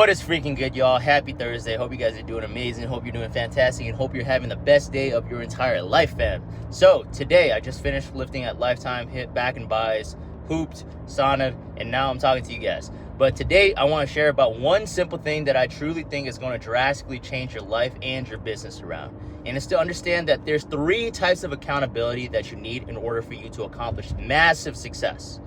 What is freaking good, y'all? Happy Thursday. Hope you guys are doing amazing. Hope you're doing fantastic, and hope you're having the best day of your entire life, fam. So today I just finished lifting at Lifetime, hit back and buys, hooped, sauna, and now I'm talking to you guys. But today I want to share about one simple thing that I truly think is going to drastically change your life and your business around. And it's to understand that there's 3 types of accountability that you need in order for you to accomplish massive success.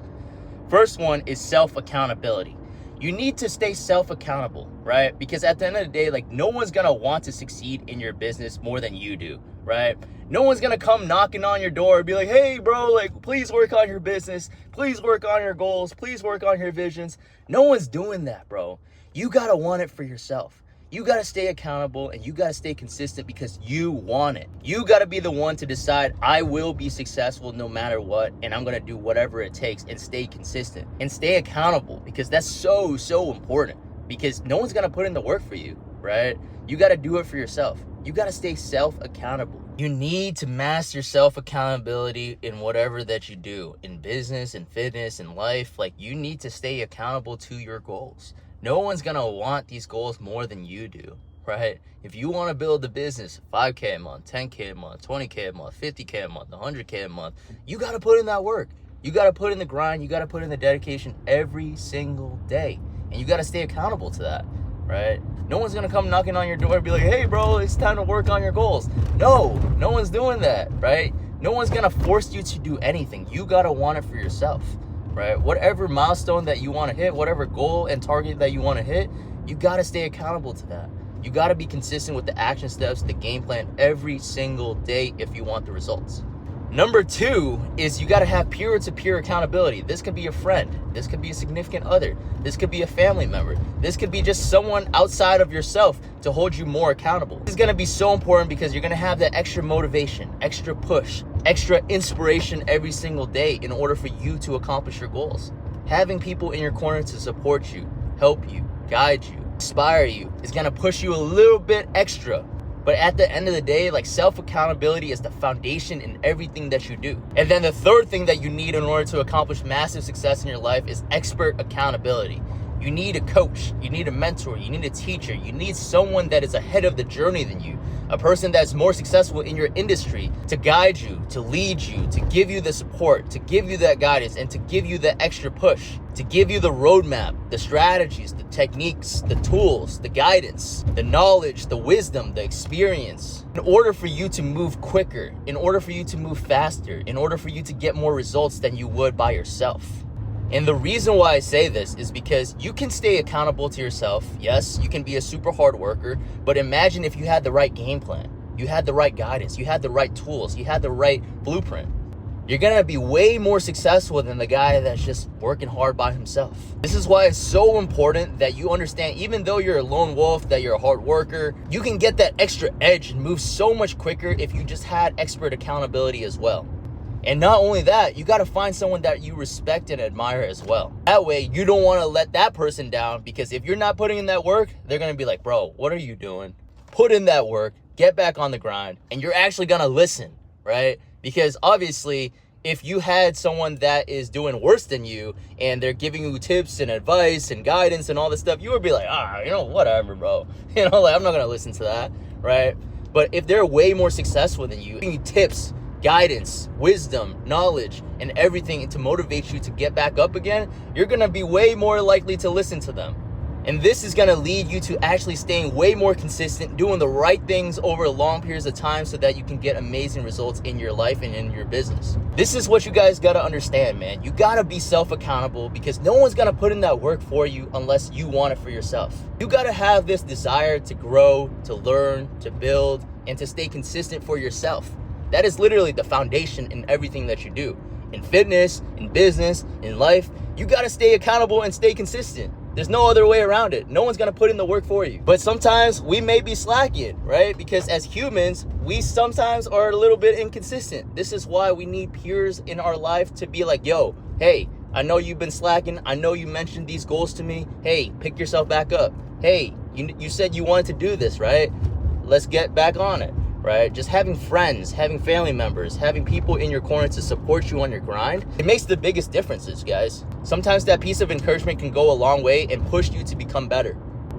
First one is self-accountability. You need to stay self-accountable, right? Because at the end of the day, no one's gonna want to succeed in your business more than you do, right? No one's gonna come knocking on your door and be like, hey bro, please work on your business, please work on your goals, please work on your visions. No one's doing that, bro. You gotta want it for yourself. You gotta stay accountable and you gotta stay consistent because you want it. You gotta be the one to decide, I will be successful no matter what, and I'm gonna do whatever it takes and stay consistent and stay accountable, because that's so important, because no one's gonna put in the work for you, right? You gotta do it for yourself. You gotta stay self-accountable. You need to master self-accountability in whatever that you do, in business, in fitness, in life. You need to stay accountable to your goals. No one's gonna want these goals more than you do, right? If you wanna build a business, 5K a month, 10K a month, 20K a month, 50K a month, 100K a month, you gotta put in that work. You gotta put in the grind, you gotta put in the dedication every single day. And you gotta stay accountable to that, right? No one's gonna come knocking on your door and be like, hey bro, it's time to work on your goals. No one's doing that, right? No one's gonna force you to do anything. You gotta want it for yourself. Right? Whatever milestone that you want to hit, whatever goal and target that you want to hit, you got to stay accountable to that. You got to be consistent with the action steps, the game plan every single day if you want the results. Number 2 is you got to have peer-to-peer accountability. This could be a friend. This could be a significant other. This could be a family member. This could be just someone outside of yourself to hold you more accountable. This is going to be so important because you're going to have that extra motivation, extra push, extra inspiration every single day in order for you to accomplish your goals. Having people in your corner to support you, help you, guide you, inspire you is going to push you a little bit extra. But at the end of the day, self-accountability is the foundation in everything that you do. And then the third thing that you need in order to accomplish massive success in your life is expert accountability. You need a coach, you need a mentor, you need a teacher, you need someone that is ahead of the journey than you, a person that's more successful in your industry to guide you, to lead you, to give you the support, to give you that guidance, and to give you the extra push, to give you the roadmap, the strategies, the techniques, the tools, the guidance, the knowledge, the wisdom, the experience, in order for you to move quicker, in order for you to move faster, in order for you to get more results than you would by yourself. And the reason why I say this is because you can stay accountable to yourself. Yes, you can be a super hard worker, but imagine if you had the right game plan, you had the right guidance, you had the right tools, you had the right blueprint. You're gonna be way more successful than the guy that's just working hard by himself. This is why it's so important that you understand, even though you're a lone wolf, that you're a hard worker, you can get that extra edge and move so much quicker if you just had expert accountability as well. And not only that, you got to find someone that you respect and admire as well. That way, you don't want to let that person down, because if you're not putting in that work, they're going to be like, bro, what are you doing? Put in that work, get back on the grind, and you're actually going to listen, right? Because obviously, if you had someone that is doing worse than you and they're giving you tips and advice and guidance and all this stuff, you would be like, whatever, bro. I'm not going to listen to that, right? But if they're way more successful than you, giving you tips, guidance, wisdom, knowledge, and everything to motivate you to get back up again, you're gonna be way more likely to listen to them. And this is gonna lead you to actually staying way more consistent, doing the right things over long periods of time so that you can get amazing results in your life and in your business. This is what you guys gotta understand, man. You gotta be self-accountable, because no one's gonna put in that work for you unless you want it for yourself. You gotta have this desire to grow, to learn, to build, and to stay consistent for yourself. That is literally the foundation in everything that you do. In fitness, in business, in life, you gotta stay accountable and stay consistent. There's no other way around it. No one's gonna put in the work for you. But sometimes we may be slacking, right? Because as humans, we sometimes are a little bit inconsistent. This is why we need peers in our life to be like, yo, hey, I know you've been slacking. I know you mentioned these goals to me. Hey, pick yourself back up. Hey, you said you wanted to do this, right? Let's get back on it. Right? Just having friends, having family members, having people in your corner to support you on your grind, it makes the biggest differences, guys. Sometimes that piece of encouragement can go a long way and push you to become better.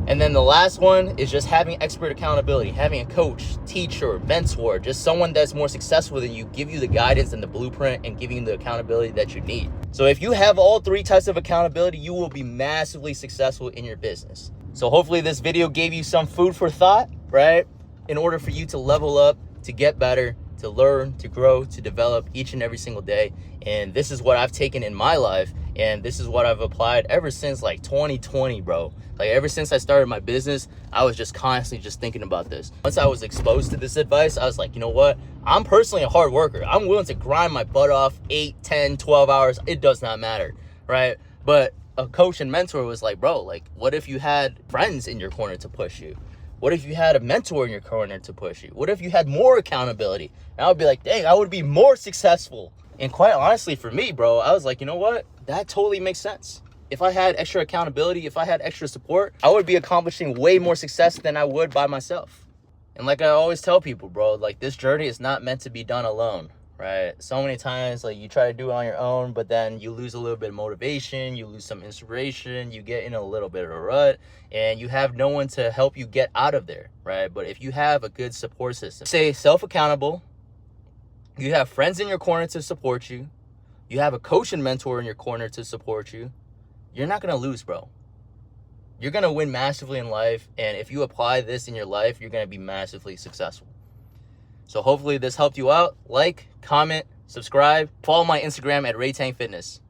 And then the last one is just having expert accountability, having a coach, teacher, mentor, just someone that's more successful than you, give you the guidance and the blueprint and giving you the accountability that you need. So if you have all three types of accountability, you will be massively successful in your business. So hopefully this video gave you some food for thought, right? In order for you to level up, to get better, to learn, to grow, to develop each and every single day. And this is what I've taken in my life. And this is what I've applied ever since like 2020, bro. Like ever since I started my business, I was just constantly just thinking about this. Once I was exposed to this advice, I was like, you know what? I'm personally a hard worker. I'm willing to grind my butt off 8, 10, 12 hours. It does not matter, right? But a coach and mentor was like, bro, like what if you had friends in your corner to push you? What if you had a mentor in your corner to push you? What if you had more accountability? And I would be like, dang, I would be more successful. And quite honestly, for me, bro, I was like, you know what? That totally makes sense. If I had extra accountability, if I had extra support, I would be accomplishing way more success than I would by myself. And like I always tell people, bro, like this journey is not meant to be done alone, right? So many times, like you try to do it on your own, but then you lose a little bit of motivation, you lose some inspiration, you get in a little bit of a rut, and you have no one to help you get out of there, right? But if you have a good support system, stay self-accountable, you have friends in your corner to support you, you have a coach and mentor in your corner to support you, you're not going to lose, bro. You're going to win massively in life. And if you apply this in your life, you're going to be massively successful. So hopefully this helped you out. Like, comment, subscribe, follow my Instagram at Raytang Fitness.